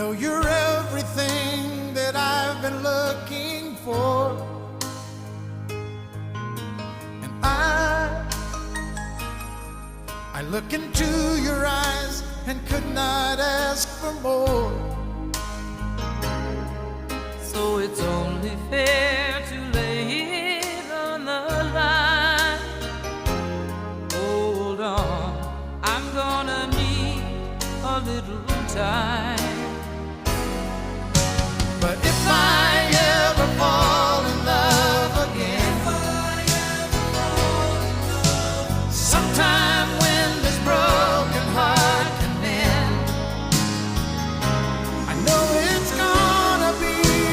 know you're everything that I've been looking for, and I look into your eyes and could not ask for more. So it's only fair to lay it on the line. Hold on, I'm gonna need a little time.